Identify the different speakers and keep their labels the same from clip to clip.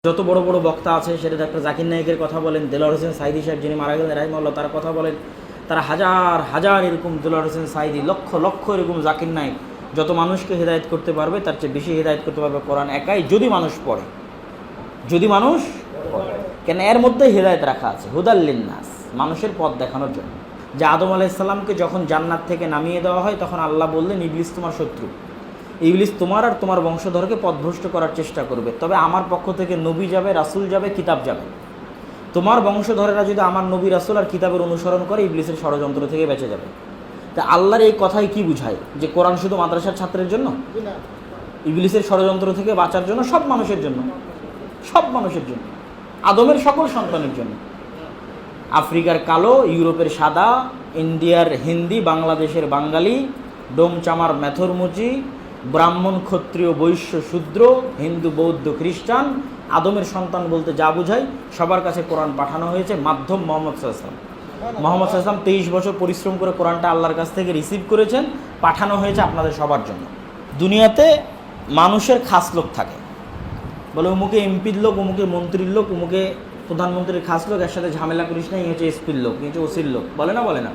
Speaker 1: যত বড় বড় বক্তা আছে, সেটা ডাক্তার জাকির নায়েকের কথা বলেন, দেলোয়ার হোসেন সাঈদী সাহেব যিনি মারা গেলেন রাহিমাহুল্লাহ, তার কথা বলেন, তারা হাজার হাজার এরকম দেলোয়ার হোসেন সাঈদী, লক্ষ লক্ষ এরকম জাকির নায়েক যত মানুষকে হেদায়েত করতে পারবে, তার চেয়ে বেশি হেদায়েত করতে পারবে কোরআন একাই, যদি মানুষ পড়ে। যদি মানুষ পড়ে, কেন এর মধ্যে হেদায়েত রাখা আছে, হুদাল লিন্নাস, মানুষের পথ দেখানোর জন্য। যে আদম আলাইহিস সালামকে যখন জান্নাত থেকে নামিয়ে দেওয়া হয়, তখন আল্লাহ বললেন, ইবলিস তোমার শত্রু, ইবলিস তোমার আর তোমার বংশধরকে পথভ্রষ্ট করার চেষ্টা করবে, তবে আমার পক্ষ থেকে নবী যাবে, রাসূল যাবে, কিতাব যাবে। তোমার বংশধরেরা যদি আমার নবী, রাসূল আর কিতাবের অনুসরণ করে, ইবলিসের ষড়যন্ত্র থেকে বেঁচে যাবে। তা আল্লাহর এই কথাই কি বুঝায়? যে কোরআন শুধু মাদ্রাসার ছাত্রের জন্য? ইবলিসের ষড়যন্ত্র থেকে বাঁচার জন্য, সব মানুষের জন্য, সব মানুষের জন্য, আদমের সকল সন্তানের জন্য। আফ্রিকার কালো, ইউরোপের সাদা, ইন্ডিয়ার হিন্দি, বাংলাদেশের বাঙালি, ডোমচামার মেথরমুচি, ব্রাহ্মণ, ক্ষত্রিয়, বৈশ্য, শূদ্র, হিন্দু, বৌদ্ধ, খ্রিস্টান, আদমের সন্তান বলতে যা বুঝায়, সবার কাছে কোরআন পাঠানো হয়েছে। মাধ্যম মুহাম্মদ সাল্লাল্লাহু আলাইহি ওয়াসাল্লাম। মুহাম্মদ সাল্লাল্লাহু আলাইহি ওয়াসাল্লাম 23 বছর পরিশ্রম করে কোরআনটা আল্লাহর কাছ থেকে রিসিভ করেছেন, পাঠানো হয়েছে আপনাদের সবার জন্য। দুনিয়াতে মানুষের খাস লোক থাকে, বলে অমুকে এমপির লোক, অমুকে মন্ত্রীর লোক, অমুকে প্রধানমন্ত্রীর খাস লোক, এর সাথে ঝামেলা করিস না, এই হচ্ছে এসপির লোক, এই হচ্ছে ওসির লোক, বলে না? বলে না?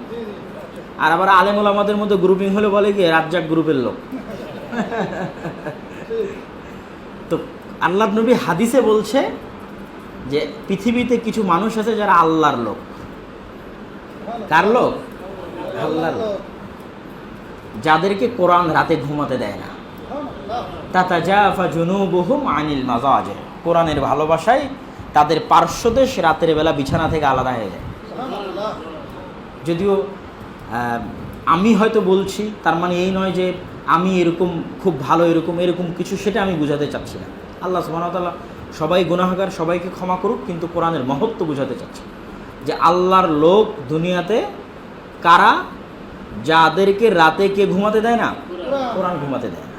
Speaker 1: আর আবার আলেম ওলামাদের মধ্যে গ্রুপিং হলে বলে কি রাজ্জাক গ্রুপের লোক। তো আল্লাহর নবী হাদিসে বলছে যে পৃথিবীতে কিছু মানুষ আছে যারা আল্লাহর লোক। কার লোক? আল্লাহর লোক, যাদেরকে কোরআন রাতে ঘুমাতে দেয় না। তাতাজাফা জুনুবুহুম আনিল মাযাজি, কোরআনের ভালোবাসায় তাদের পার্শ্বদেশ রাতের বেলা বিছানা থেকে আলাদা হয়ে যায়। যদিও আমি হয়তো বলছি, তার মানে এই নয় যে আমি এরকম খুব ভালো, এরকম কিছু, সেটা আমি বোঝাতে চাচ্ছি না। আল্লাহ সুবহানাহু ওয়া তাআলা সবাই গুনাহগার, সবাইকে ক্ষমা করুক, কিন্তু কোরআনের মহত্ব বোঝাতে চাচ্ছি যে আল্লাহর লোক দুনিয়াতে কারা? যাদেরকে রাতে কে ঘুমাতে দেয় না? কোরআন ঘুমাতে দেয় না।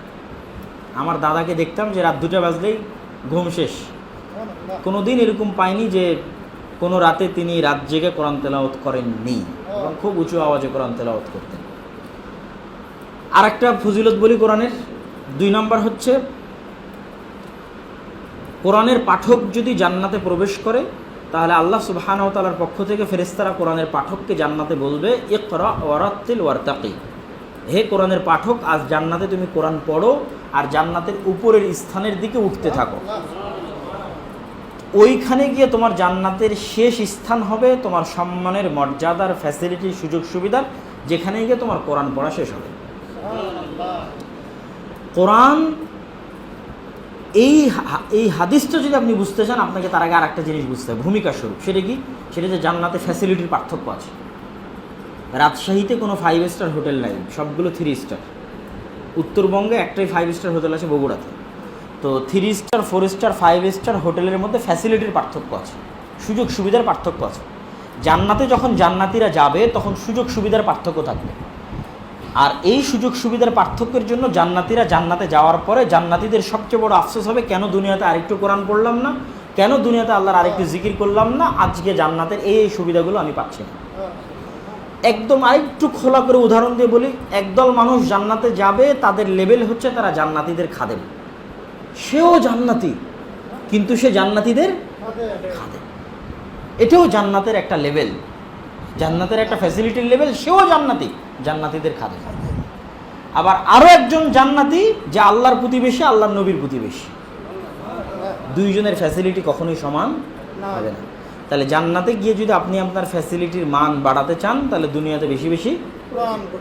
Speaker 1: আমার দাদাকে দেখতাম যে রাত 2টা বাজলেই ঘুম শেষ। কোনোদিন এরকম পাইনি যে কোনো রাতে তিনি রাত জেগে কোরআন তেলাওয়াত করেননি, এবং খুব উঁচু আওয়াজে কোরআন তেলাওয়াত করতেন। আর একটা ফজিলত বলি কোরআনের, 2 নম্বর হচ্ছে, কোরআনের পাঠক যদি জান্নাতে প্রবেশ করে, তাহলে আল্লাহ সুবহানাহু ওয়া তাআলার পক্ষ থেকে ফেরেশতারা কোরআনের পাঠককে জান্নাতে বলবে, ইকরা ওয়ারাত্তিল ওয়ারতাকি, হে কোরআনের পাঠক, আজ জান্নাতে তুমি কোরআন পড়ো আর জান্নাতের উপরের স্থানের দিকে উঠতে থাকো। ওইখানে গিয়ে তোমার জান্নাতের শেষ স্থান হবে তোমার সম্মানের, মর্যাদার, ফ্যাসিলিটি, সুযোগ সুবিধার, যেখানে গিয়ে তোমার কোরআন পড়া শেষ হবে। কোরআন, এই হাদিসটা যদি আপনি বুঝতে চান, আপনাকে তার আগে আর একটা জিনিস বুঝতে হবে, ভূমিকা স্বরূপ। সেটা কি? সেটা যে জান্নাতে ফ্যাসিলিটির পার্থক্য আছে। রাজশাহীতে কোনো 5 স্টার হোটেল নাই, সবগুলো 3 স্টার। উত্তরবঙ্গে একটাই 5 স্টার হোটেল আছে, বগুড়াতে। তো 3 স্টার, 4 স্টার, 5 স্টার হোটেলের মধ্যে ফ্যাসিলিটির পার্থক্য আছে, সুযোগ সুবিধার পার্থক্য আছে। জান্নাতে যখন জান্নাতীরা যাবে, তখন সুযোগ সুবিধার পার্থক্য থাকবে। আর এই সুযোগ সুবিধার পার্থক্যের জন্য জান্নাতীরা জান্নাতে যাওয়ার পরে জান্নাতীদের সবচেয়ে বড় আফসোস হবে, কেন দুনিয়াতে আরেকটু কোরআন পড়লাম না, কেন দুনিয়াতে আল্লাহর আরেকটু জিকির করলাম না, আজকে জান্নাতের এই সুবিধাগুলো আমি পাচ্ছি না। একদম আরেকটু খোলা করে উদাহরণ দিয়ে বলি, একদল মানুষ জান্নাতে যাবে, তাদের লেভেল হচ্ছে তারা জান্নাতীদের খাদেম। সেও জান্নাতি, কিন্তু সে জান্নাতীদের খাদেম। এটাও জান্নাতের একটা লেভেল, জান্নাতের একটা ফ্যাসিলিটির লেভেল। সেও জান্নাতি, জান্নাতীদের খাদেম। আবার আরও একজন জান্নাতি, যে আল্লাহর প্রতিবেশী, আল্লাহর নবীর প্রতিবেশী। দুইজনের ফ্যাসিলিটি কখনোই সমান হবে না। তাহলে জান্নাতে গিয়ে যদি আপনি আপনার ফ্যাসিলিটির মান বাড়াতে চান, তাহলে দুনিয়াতে বেশি বেশি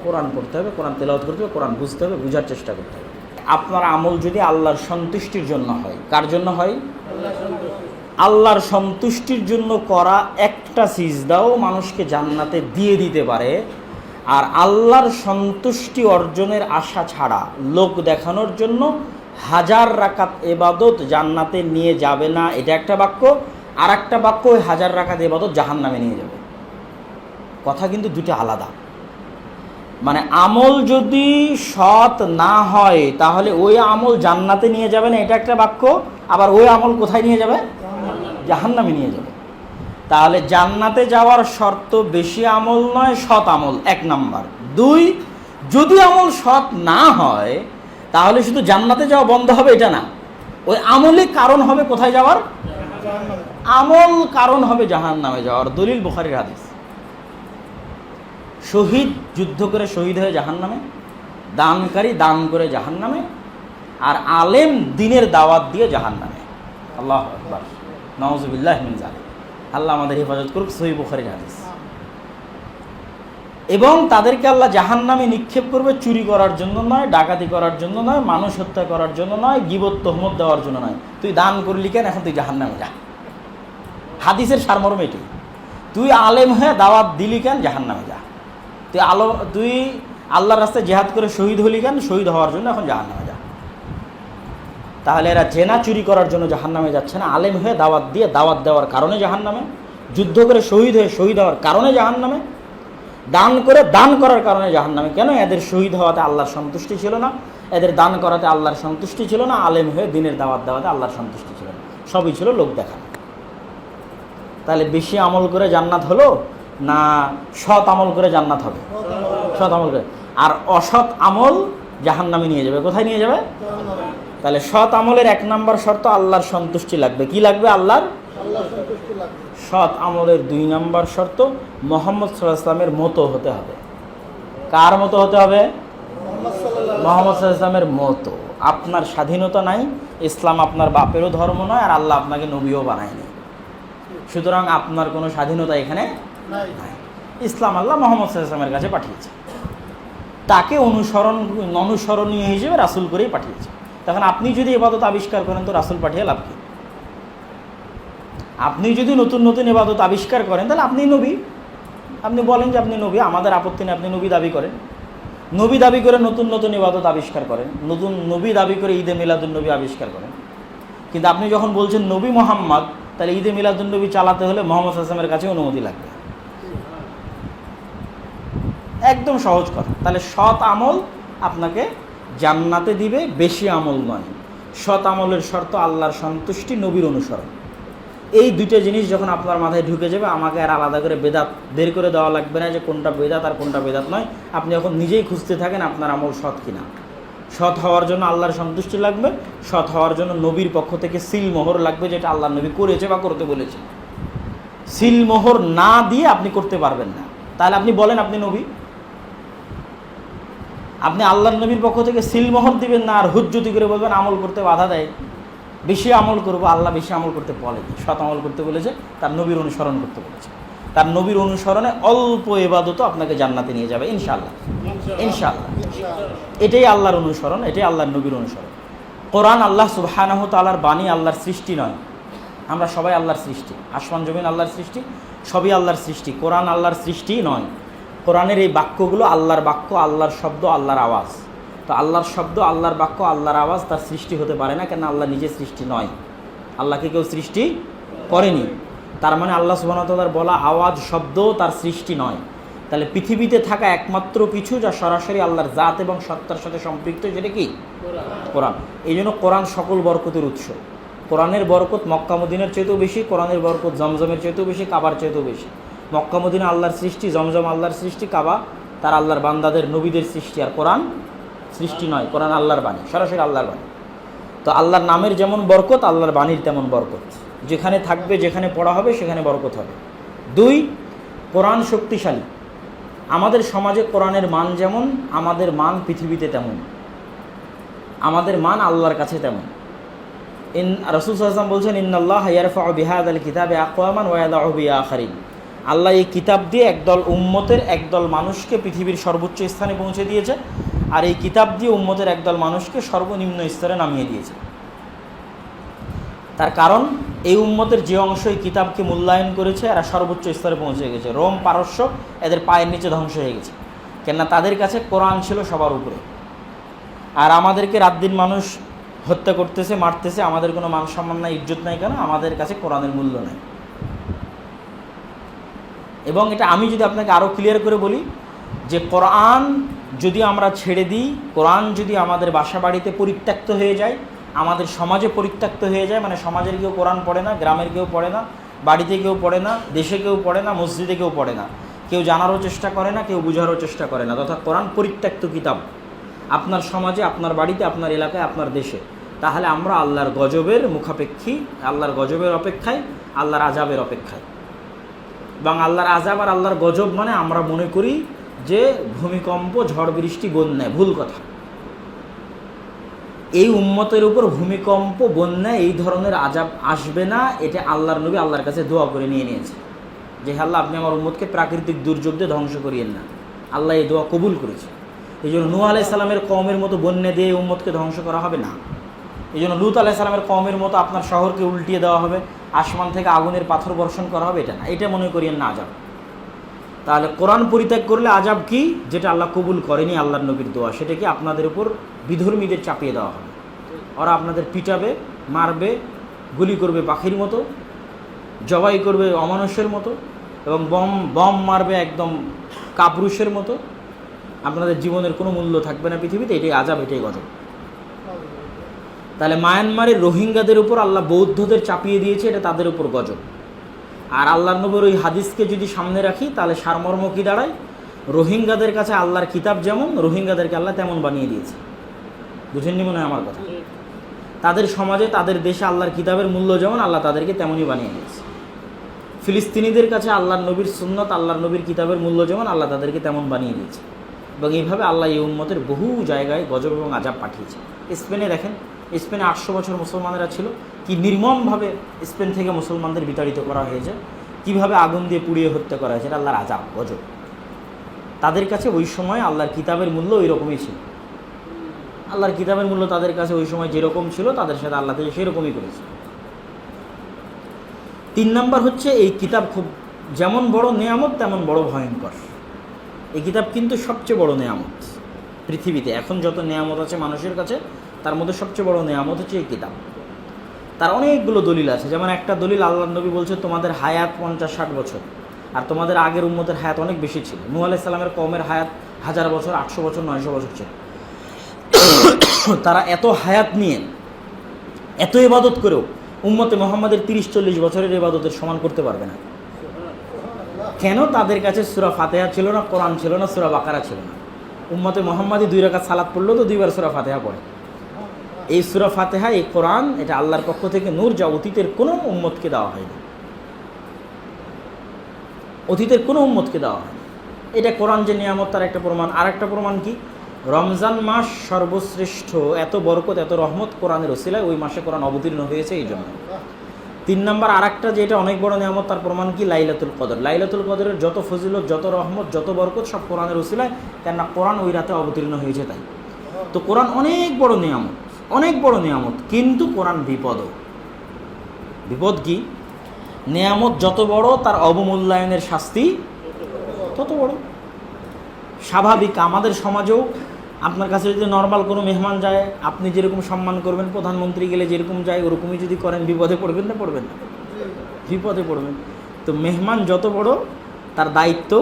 Speaker 1: কোরআন পড়তে হবে, কোরআন তেলাওয়াত করতে হবে, কোরআন বুঝতে হবে, বোঝার চেষ্টা করতে হবে। আপনার আমল যদি আল্লাহর সন্তুষ্টির জন্য হয়, কার জন্য হয়? আল্লাহর সন্তুষ্টির জন্য করা একটা সিজদাও মানুষকে জান্নাতে দিয়ে দিতে পারে। আর আল্লাহর সন্তুষ্টি অর্জনের আশা ছাড়া লোক দেখানোর জন্য 1000 রাকাত ইবাদত জান্নাতে নিয়ে যাবে না, এটা একটা বাক্য। আর একটা বাক্য, ওই 1000 রাকাত ইবাদত জাহান্নামে নিয়ে যাবে। কথা কিন্তু দুটো আলাদা। মানে আমল যদি সৎ না হয়, তাহলে ওই আমল জান্নাতে নিয়ে যাবে না, এটা একটা বাক্য। আবার ওই আমল কোথায় নিয়ে যাবে? জাহান্নামে নিয়ে যাবে। তাহলে জান্নাতে যাওয়ার শর্ত বেশি আমল নয়, সৎ আমল, 1 নাম্বার। 2, যদি আমল সৎ না হয়, তাহলে শুধু জান্নাতে যাওয়া বন্ধ হবে এটা না, ওই আমলই কারণ হবে কোথায় যাওয়ার? আমল কারণ হবে জাহান্নামে যাওয়ার। দলিল বুখারীর হাদিস। শহীদ যুদ্ধ করে শহীদ হয়ে জাহান্নামে, দানকারী দান করে জাহান্নামে, আর আলেম দিনের দাওয়াত দিয়ে জাহান্নামে। আল্লাহু আকবার, নাউযুবিল্লাহি মিন যালিক। আল্লাহ আমাদের হেফাজত করুক। সহিহ বুখারীর হাদিস। এবং তাদেরকে আল্লাহ জাহান্নামে নিক্ষেপ করবে চুরি করার জন্য নয়, ডাকাতি করার জন্য নয়, মানুষ হত্যা করার জন্য নয়, গীবত তহমত দেওয়ার জন্য নয়। তুই দান করলি কেন, এখন তুই জাহান্নামে যা। হাদিসের সারমর্ম এটি। তুই আলেম হয়ে দাওয়াত দিলি কেন, জাহান্নামে যা। তুই আল্লাহর রাস্তায় জিহাদ করে শহীদ হলি কেন, শহীদ হওয়ার জন্য এখন জাহান্নামে যা। তাহলে এরা জেনা চুরি করার জন্য জাহান্নামে যাচ্ছে না, আলেম হয়ে দাওয়াত দিয়ে দাওয়াত দেওয়ার কারণে জাহান্নামে, যুদ্ধ করে শহীদ হয়ে শহীদ হওয়ার কারণে জাহান্নামে, দান করে দান করার কারণে জাহান্নামে। কেন? এদের শহীদ হওয়াতে আল্লাহর সন্তুষ্টি ছিল না, এদের দান করাতে আল্লাহর সন্তুষ্টি ছিল না, আলেম হয়ে দিনের দাওয়াত দেওয়াতে আল্লাহর সন্তুষ্টি ছিল না, সবই ছিল লোক দেখানো। তাহলে বেশি আমল করে জান্নাত হলো না সৎ আমল করে জান্নাত হবে? সৎ আমল করে। আর অসৎ আমল জাহান্নামে নিয়ে যাবে। কোথায় নিয়ে যাবে? তাহলে সৎ আমলের 1 নম্বর শর্ত আল্লাহর সন্তুষ্টি লাগবে। কি লাগবে? আল্লাহর সন্তুষ্টি লাগবে। সৎ আমলের 2 নম্বর শর্ত মুহাম্মদ সাল্লাল্লাহু আলাইহি ওয়াসাল্লামের মতো হতে হবে। কার মতো হতে হবে? মুহাম্মদ সাল্লাল্লাহু আলাইহি ওয়াসাল্লামের মতো। আপনার স্বাধীনতা নাই, ইসলাম আপনার বাপেরও ধর্ম নয়, আর আল্লাহ আপনাকে নবীও বানায়নি। সুতরাং আপনার কোনো স্বাধীনতা এখানে নাই। ইসলাম আল্লাহ মুহাম্মদ সাল্লাল্লাহু আলাইহি ওয়াসাল্লামের কাছে পাঠিয়েছে, তাকে অনুসরণীয় হিসেবে রাসূল করেই পাঠিয়েছে। তখন আপনি যদি ইবাদত আবিষ্কার করেন তো রাসূল পাঠিয়ে লাভ কি? আপনি যদি নতুন নতুন ইবাদত আবিষ্কার করেন তাহলে আপনি নবী। আপনি বলেন যে আপনি নবী, আমাদের আপত্তি নেই। আপনি নবী দাবি করেন, নবী দাবি করে নতুন নতুন ইবাদত আবিষ্কার করেন, নতুন নবী দাবি করে ঈদে মিলাদুন্নবী আবিষ্কার করেন। কিন্তু আপনি যখন বলছেন নবী মুহাম্মদ, তাহলে ঈদে মিলাদুন্নবী চালাতে হলে মুহাম্মদ সাল্লাল্লাহু আলাইহি ওয়াসাল্লামের কাছে অনুমতি লাগবে। একদম সহজ কথা। তাহলে সৎ আমল আপনাকে জান্নাতে দিবে, বেশি আমল নয়। সৎ আমলের শর্ত আল্লাহর সন্তুষ্টি, নবীর অনুসরণ। এই 2টা জিনিস যখন আপনার মাথায় ঢুকে যাবে, আমাকে আর আলাদা করে বেদাত বের করে দেওয়া লাগবে না যে কোনটা বেদাত আর কোনটা বেদাত নয়। আপনি যখন নিজেই খুঁজতে থাকেন আপনার আমল সৎ কিনা। সৎ হওয়ার জন্য আল্লাহর সন্তুষ্টি লাগবে, সৎ হওয়ার জন্য নবীর পক্ষ থেকে সিল মোহর লাগবে, যেটা আল্লাহ নবী করেছে বা করতে বলেছে। সিল মোহর না দিয়ে আপনি করতে পারবেন না। তাহলে আপনি বলেন আপনি নবী, আপনি আল্লাহর নবীর পক্ষ থেকে সিল মোহর দিবেন না, আর হুজ্জতি করে বলবেন আমল করতে বাধা দেয়, বেশি আমল করবো। আল্লাহ বেশি আমল করতে বলেনি, সৎ আমল করতে বলেছে, তার নবীর অনুসরণ করতে বলেছে। তার নবীর অনুসরণে অল্প ইবাদতও আপনাকে জান্নাতে নিয়ে যাবে ইনশাআল্লাহ। ইনশাআল্লাহ এটাই আল্লাহর অনুসরণ, এটাই আল্লাহর নবীর অনুসরণ। কোরআন আল্লাহ সুবহানাহু ওয়া তাআলার বাণী, আল্লাহর সৃষ্টি নয়। আমরা সবাই আল্লাহর সৃষ্টি, আসমান জমিন আল্লাহর সৃষ্টি, সবই আল্লাহর সৃষ্টি। কোরআন আল্লাহর সৃষ্টি নয়। কোরআনের এই বাক্যগুলো আল্লাহর বাক্য, আল্লাহর শব্দ, আল্লাহর আওয়াজ। তো আল্লাহর শব্দ, আল্লাহর বাক্য, আল্লাহর আওয়াজ তার সৃষ্টি হতে পারে না, কেন? আল্লাহ নিজে সৃষ্টি নয়, আল্লাহকে কেউ সৃষ্টি করেনি। তার মানে আল্লাহ সুবহানাহু ওয়া তাআলার বলা আওয়াজ, শব্দ তার সৃষ্টি নয়। তাহলে পৃথিবীতে থাকা একমাত্র কিছু যা সরাসরি আল্লাহর জাত এবং সত্তার সাথে সম্পৃক্ত, সেটা কি? কোরআন। এই জন্য কোরআন সকল বরকতের উৎস। কোরআনের বরকত মক্কা মদিনার চাইতেও বেশি, কোরআনের বরকত জমজমের চাইতেও বেশি, কাবার চাইতেও বেশি। মক্কা মদিনা আল্লাহর সৃষ্টি, জমজম আল্লাহর সৃষ্টি, কাবা তার আল্লাহর বান্দাদের নবীদের সৃষ্টি। আর কোরআন সৃষ্টি নয়, কোরআন আল্লাহর বাণী, সরাসরি আল্লাহর বাণী। তো আল্লাহর নামের যেমন বরকত, আল্লাহর বাণীর তেমন বরকত। যেখানে থাকবে, যেখানে পড়া হবে, সেখানে বরকত হবে। 2, কোরআন শক্তিশালী। আমাদের সমাজে কোরআনের মান যেমন, আমাদের মান পৃথিবীতে তেমন, আমাদের মান আল্লাহর কাছে তেমন। রাসূল সাল্লাল্লাহু আলাইহি ওয়াসাল্লাম বলছেন, ইন্নাল্লাহা ইয়ারফাউ বিহাযাল কিতাবি আকওয়ামান ওয়া ইয়াদাউ বিআখারিন। আল্লাহ এই কিতাব দিয়ে একদল উম্মতের, একদল মানুষকে পৃথিবীর সর্বোচ্চ স্থানে পৌঁছে দিয়েছে, আর এই কিতাব দিয়ে উম্মতের একদল মানুষকে সর্বনিম্ন স্তরে নামিয়ে দিয়েছে। তার কারণ এই উম্মতের যে অংশ এই কিতাবকে মূল্যায়ন করেছে, এরা সর্বোচ্চ স্তরে পৌঁছে গেছে। রোম, পারস্য এদের পায়ের নিচে ধ্বংস হয়ে গেছে, কেননা তাদের কাছে কোরআন ছিল সবার উপরে। আর আমাদেরকে রাত দিন মানুষ হত্যা করতেছে, মারতেছে, আমাদের কোনো মান সম্মান নাই, ইজ্জত নাই। কেন? আমাদের কাছে কোরআনের মূল্য নাই। এবং এটা আমি যদি আপনাকে আরও ক্লিয়ার করে বলি, যে কোরআন যদি আমরা ছেড়ে দিই, কোরআন যদি আমাদের বাসা বাড়িতে পরিত্যক্ত হয়ে যায়, আমাদের সমাজে পরিত্যক্ত হয়ে যায়, মানে সমাজের কেউ কোরআন পড়ে না, গ্রামের কেউ পড়ে না, বাড়িতে কেউ পড়ে না, দেশে কেউ পড়ে না, মসজিদে কেউ পড়ে না, কেউ জানারও চেষ্টা করে না, কেউ বোঝারও চেষ্টা করে না, তথা কোরআন পরিত্যক্ত কিতাব আপনার সমাজে, আপনার বাড়িতে, আপনার এলাকায়, আপনার দেশে তাহলে আমরা আল্লাহর গজবের মুখাপেক্ষী, আল্লাহর গজবের অপেক্ষায়, আল্লাহর আযাবের অপেক্ষায়। এবং আল্লাহর আযাব আর আল্লাহর গজব মানে আমরা মনে করি যে ভূমিকম্প, ঝড় বৃষ্টি, বন্যা। ভুল কথা। এই উম্মতের উপর ভূমিকম্প, বন্যা, এই ধরনের আযাব আসবে না, এটা আল্লাহর নবী আল্লাহর কাছে দোয়া করে নিয়েছে যে আল্লাহ আপনি আমার উম্মতকে প্রাকৃতিক দুর্যোগ দিয়ে ধ্বংস করিয়েন না। আল্লাহ এই দোয়া কবুল করেছে। এই জন্য নূহ আলাইহিস সালামের কওমের মতো বন্যা দিয়ে উম্মতকে ধ্বংস করা হবে না। এই জন্য লূত আলাইহিস সালামের কওমের মতো আপনার শহরকে উল্টিয়ে দেওয়া হবে, আসমান থেকে আগুনের পাথর বর্ষণ করা হবে, এটা না। এটা মনে করিয়েন না আযাব। তাহলে কোরআন পরিত্যাগ করলে আযাব কি? যেটা আল্লাহ কবুল করেনি আল্লাহর নবীর দোয়া, সেটা কি? আপনাদের উপর বিধর্মীদের চাপিয়ে দেওয়া হবে। ওরা আপনাদের পিটাবে, মারবে, গুলি করবে পাখির মতো, জবাই করবে অমানুষের মতো, এবং বম মারবে একদম কাপুরুষের মতো। আপনাদের জীবনের কোনো মূল্য থাকবে না পৃথিবীতে। এটাই আযাব, এটাই গজব। তাহলে মায়ানমারের রোহিঙ্গাদের উপর আল্লাহ বৌদ্ধদের চাপিয়ে দিয়েছে, এটা তাদের উপর গজব। আর আল্লাহর নবীর ওই হাদিসকে যদি সামনে রাখি তাহলে সারমর্ম কী দাঁড়ায়? রোহিঙ্গাদের কাছে আল্লাহর কিতাব যেমন, রোহিঙ্গাদেরকে আল্লাহ তেমন বানিয়ে দিয়েছে। বুঝেননি মনে হয় আমার কথা? তাদের সমাজে, তাদের দেশে আল্লাহর কিতাবের মূল্য যেমন, আল্লাহ তাদেরকে তেমনই বানিয়ে দিয়েছে। ফিলিস্তিনিদের কাছে আল্লাহর নবীর সুন্নত, আল্লাহর নবীর কিতাবের মূল্য যেমন, আল্লাহ তাদেরকে তেমন বানিয়ে দিয়েছে। এবং এইভাবে আল্লাহ এই উম্মতের বহু জায়গায় গজব এবং আযাব পাঠিয়েছে। স্পেনে দেখেন, স্পেনে 800 বছর মুসলমানেরা ছিল, কি নির্মমভাবে স্পেন থেকে মুসলমানদের বিতাড়িত করা হয়েছে, কিভাবে আগুন দিয়ে পুড়িয়ে হত্যা করা হয়েছে। এটা আল্লাহর আযাব, গজব। তাদের কাছে ওই সময় আল্লাহর কিতাবের মূল্য ওই রকমই ছিল। আল্লাহর কিতাবের মূল্য তাদের কাছে ওই সময় যেরকম ছিল, তাদের সাথে আল্লাহ থেকে সেরকমই করেছে। 3 নম্বর হচ্ছে, এই কিতাব খুব যেমন বড় নেয়ামত তেমন বড় ভয়ঙ্কর। এই কিতাব কিন্তু সবচেয়ে বড় নেয়ামত পৃথিবীতে। এখন যত নেয়ামত আছে মানুষের কাছে, তার মধ্যে সবচেয়ে বড় নেয়ামত হচ্ছে এই কিতাব। তার অনেকগুলো দলিল আছে। যেমন একটা দলিল, আল্লাহর নবী বলছে তোমাদের হায়াত 50-60 বছর, আর তোমাদের আগের উম্মতের হায়াত অনেক বেশি ছিল। নূহ আলাইহিস সালামের কওমের হায়াত 1000 বছর, 800 বছর, 900 বছর ছিল। তারা এত হায়াত নিয়ে, এত ইবাদত করেও উম্মতে মুহাম্মাদের 30-40 বছরের ইবাদতের সমান করতে পারবে না। কেন? তাদের কাছে সূরা ফাতিহা ছিল না, কোরআন ছিল না, সূরা বাকারা ছিল না। উম্মতে মুহাম্মাদি 2 রাকাত সালাত পড়লেও তো 2 বার সূরা ফাতিহা পড়ে। এই সূরা ফাতিহা, এই কোরআন, এটা আল্লাহর পক্ষ থেকে নূর, যা অতীতের কোনো উম্মতকে দেওয়া হয়নি। অতীতের কোনো উম্মতকে দেওয়া হয়নি। এটা কোরআন যে নিয়ামত, তার একটা প্রমাণ। আর একটা প্রমাণ কি? রমজান মাস সর্বশ্রেষ্ঠ, এত বরকত, এত রহমত কোরআনের ওসিলায় ওই মাসে কোরআন অবতীর্ণ হয়েছে। এই জন্য 3 নম্বর আর একটা, যে এটা অনেক বড় নিয়ামত, তার প্রমাণ কি? লাইলাতুল কদর। লাইলাতুল কদরের যত ফজিলত, যত রহমত, যত বরকত, সব কোরআনের ওসিলায়, কেননা কোরআন ওই রাতে অবতীর্ণ হয়েছে। তাই তো কোরআন অনেক বড় নিয়ামত, অনেক বড় নিয়ামত। কিন্তু কোরআন বিপদও। বিপদ কি? নিয়ামত যত বড়, তার অবমূল্যায়নের শাস্তি তত বড়। স্বাভাবিক, আমাদের সমাজেও আপনার কাছে যদি নর্মাল কোনো মেহমান যায়, আপনি যেরকম সম্মান করবেন, প্রধানমন্ত্রী গেলে যেরকম যায় ওরকমই যদি করেন, বিপদে পড়বেন না? পড়বেন না? বিপদে পড়বেন। তো মেহমান যত বড়, তার দায়িত্ব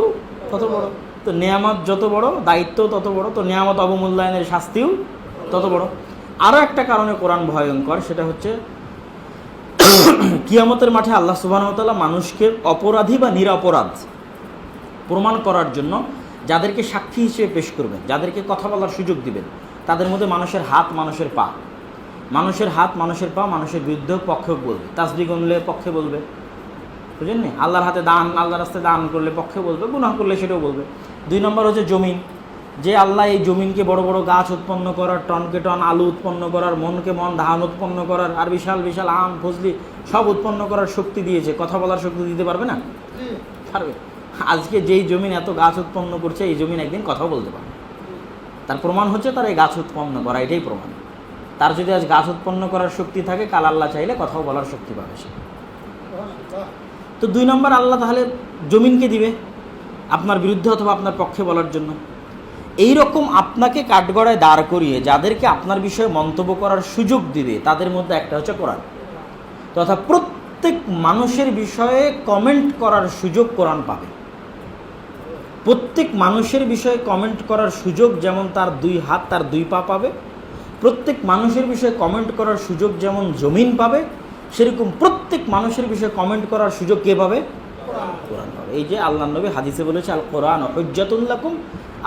Speaker 1: তত বড়। তো নেয়ামত যত বড়, দায়িত্ব তত বড়। তো নেয়ামত অবমূল্যায়নের শাস্তিও তত বড়। আরও একটা কারণে কোরআন ভয়ঙ্কর, সেটা হচ্ছে কিয়ামতের মাঠে আল্লাহ সুবহানাহু ওয়া তাআলা মানুষকে অপরাধী বা নিরপরাধ প্রমাণ করার জন্য যাদেরকে সাক্ষী হিসেবে পেশ করবেন, যাদেরকে কথা বলার সুযোগ দিবেন, তাদের মধ্যে মানুষের হাত, মানুষের পা, মানুষের হাত, মানুষের পা, মানুষের বিরুদ্ধে পক্ষে বলবে। তাসবিহ গুনলে পক্ষে বলবে, বুঝলেন না? আল্লাহর হাতে দান, আল্লাহর রাস্তায় দান করলে পক্ষে বলবে, গুনাহ করলে সেটাও বলবে। 2 নম্বর হচ্ছে জমিন। যে আল্লাহ এই জমিনকে বড় বড় গাছ উৎপন্ন করার, টনকে টন আলু উৎপন্ন করার, মনকে মন ধান উৎপন্ন করার, আর বিশাল বিশাল আম, ফজলি সব উৎপন্ন করার শক্তি দিয়েছে, কথা বলার শক্তি দিতে পারবে না? পারবে। আজকে যেই জমিন এত গাছ উৎপন্ন করছে, এই জমিন একদিন কথাও বলতে পারবে। তার প্রমাণ হচ্ছে তার এই গাছ উৎপন্ন করা, এটাই প্রমাণ। তার যদি আজ গাছ উৎপন্ন করার শক্তি থাকে, কাল আল্লাহ চাইলে কথাও বলার শক্তি পাবে সে। তো 2 নম্বর, আল্লাহ তাহলে জমিনকে দিবে আপনার বিরুদ্ধে অথবা আপনার পক্ষে বলার জন্য। এই রকম আপনাকে কাঠগড়ায় দাঁড় করিয়ে যাদেরকে আপনার বিষয়ে মন্তব্য করার সুযোগ দিবে, তাদের মধ্যে একটা হচ্ছে কোরআন। তথা প্রত্যেক মানুষের বিষয়ে কমেন্ট করার সুযোগ কোরআন পাবে। প্রত্যেক মানুষের বিষয়ে কমেন্ট করার সুযোগ যেমন তার 2 হাত, তার 2 পা পাবে, প্রত্যেক মানুষের বিষয়ে কমেন্ট করার সুযোগ যেমন জমিন পাবে, সেরকম প্রত্যেক মানুষের বিষয়ে কমেন্ট করার সুযোগ কে পাবে? কোরআন পাবে। এই যে আল্লাহর নবী হাদিসে বলেছে, আল কোরআন হুজ্জাতুল লাকুম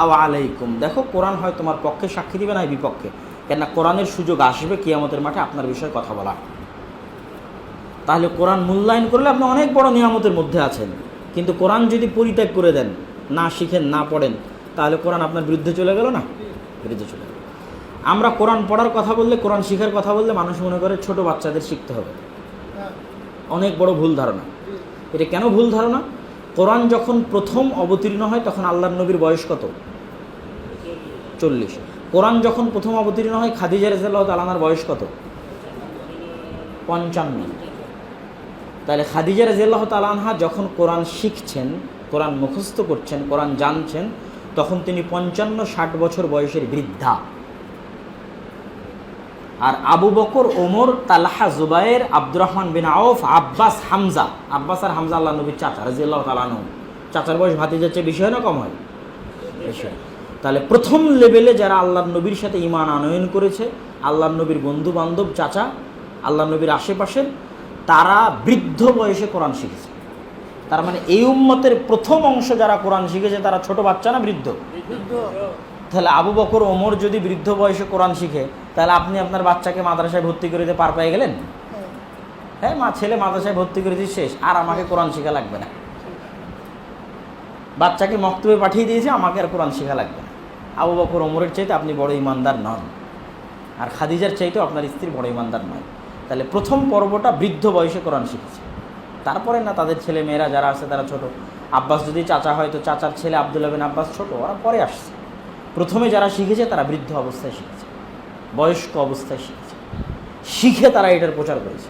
Speaker 1: আও আলাইকুম। দেখো, কোরআন হয় তোমার পক্ষে সাক্ষী দিবে, না বিপক্ষে। কেননা কোরআনের সুযোগ আসবে কিয়ামতের মাঠে আপনার বিষয়ে কথা বলা। তাহলে কোরআন মূল্যায়ন করলে আপনি অনেক বড় নিয়ামতের মধ্যে আছেন, কিন্তু কোরআন যদি পরিত্যাগ করে দেন, না শিখেন, না পড়েন, তাহলে কোরআন আপনার বিরুদ্ধে চলে গেল না, বিরুদ্ধে চলে গেল। আমরা কোরআন পড়ার কথা বললে, কোরআন শিখার কথা বললে মানুষ মনে করে ছোট বাচ্চাদের শিখতে হবে। অনেক বড় ভুল ধারণা। এটা কেন ভুল ধারণা? কোরআন যখন প্রথম অবতীর্ণ হয় তখন আল্লাহর নবীর বয়স কত? 40। কোরআন যখন প্রথম অবতীর্ণ হয় খাদিজা রাদিয়াল্লাহু তাআলা আনহার বয়স কত? 55। তাহলে খাদিজা রাদিয়াল্লাহু তাআলা আনহা যখন কোরআন শিখছেন, কোরআন মুখস্থ করছেন, কোরআন জানছেন, তখন তিনি 55-60 বছর বয়সের বৃদ্ধা। আর আবু বকর, ওমর, তালহা, জুবায়ের, আব্দুর রহমান বিন আউফ, আব্বাস, হামজা, আব্বাস আর হামজা আল্লাহ নবীর চাচা রাদিয়াল্লাহু তাআলা আনহু, চাচার বয়স ভাতিজার চেয়ে বেশি হয় না কম হয়? বেশি হয়। তাহলে প্রথম লেভেলে যারা আল্লাহর নবীর সাথে ঈমান আনয়ন করেছে, আল্লাহর নবীর বন্ধু বান্ধব, চাচা, আল্লাহর নবীর আশেপাশের, তারা বৃদ্ধ বয়সে কোরআন শিখেছে। তার মানে এই উম্মতের প্রথম অংশ যারা কোরআন শিখেছে তারা ছোট বাচ্চা না বৃদ্ধ? তাহলে আবু বকর, ওমর যদি বৃদ্ধ বয়সে কোরআন শিখে, তাহলে আপনি আপনার বাচ্চাকে মাদ্রাসায় ভর্তি করে দিয়ে পার পেয়ে গেলেন। হ্যাঁ, ছেলে মাদ্রাসায় ভর্তি করে দিয়ে শেষ, আর আমাকে কোরআন শেখা লাগবে না। বাচ্চাকে মক্তবে পাঠিয়ে দিয়েছে, আমাকে আর কোরআন শেখা লাগবে না। আবু বকর, ওমরের চাইতে আপনি বড় ইমানদার নন, আর খাদিজার চাইতেও আপনার স্ত্রী বড় ইমানদার নয়। তাহলে প্রথম পর্বটা বৃদ্ধ বয়সে কোরআন শিখেছে। তারপরে না তাদের ছেলে মেয়েরা যারা আছে তারা ছোট। আব্বাস যদি চাচা হয় তো চাচার ছেলে আব্দুল্লাহ বিন আব্বাস ছোট, ওরা পরে আসছে। প্রথমে যারা শিখেছে তারা বৃদ্ধ অবস্থায় শিখেছে, বয়স্ক অবস্থায় শিখেছে, শিখে তারা এটার প্রচার করেছে।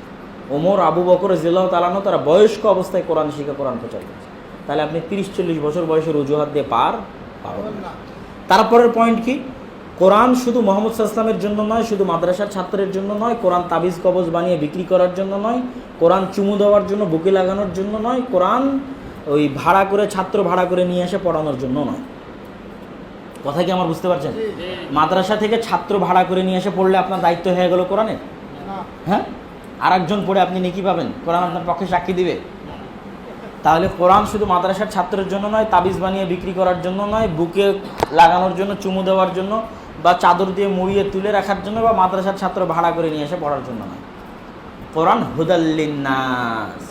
Speaker 1: ওমর, আবু বকর রাদিয়াল্লাহু তাআলা আনহু তারা বয়স্ক অবস্থায় কোরআন শিখে কোরআন প্রচার করেছে। তাহলে আপনি 30-40 বছর বয়সের অজুহাত দিয়ে পার পাবেন না। তারপরের পয়েন্ট কি? কোরআন শুধু মুহাম্মদ সাল্লাল্লাহু আলাইহি ওয়াসাল্লামের জন্য নয়, শুধু মাদ্রাসার ছাত্রের জন্য নয়, কোরআন তাবিজ কবজ বানিয়ে বিক্রি করার জন্য নয়, কোরআন চুমু দেওয়ার জন্য, বুকে লাগানোর জন্য নয়, কোরআন ওই ভাড়া করে, ছাত্র ভাড়া করে নিয়ে এসে পড়ানোর জন্য নয়। কথা কি আমার বুঝতে পারছেন? মাদ্রাসা থেকে ছাত্র ভাড়া করে নিয়ে এসে পড়লে আপনার দায়িত্ব হয়ে গেল কোরআনের? হ্যাঁ, আর একজন পড়ে আপনি নেকি পাবেন? কোরআন আপনার পক্ষে সাক্ষী দিবে? তাহলে কোরআন শুধু মাদ্রাসার ছাত্রের জন্য নয়, তাবিজ বানিয়ে বিক্রি করার জন্য নয়, বুকে লাগানোর জন্য, চুমু দেওয়ার জন্য, বা চাদর দিয়ে মুড়িয়ে তুলে রাখার জন্য, বা মাদ্রাসার ছাত্র ভাড়া করে নিয়ে এসে পড়ার জন্য নয়। কোরআন হুদাল লিন্নাস,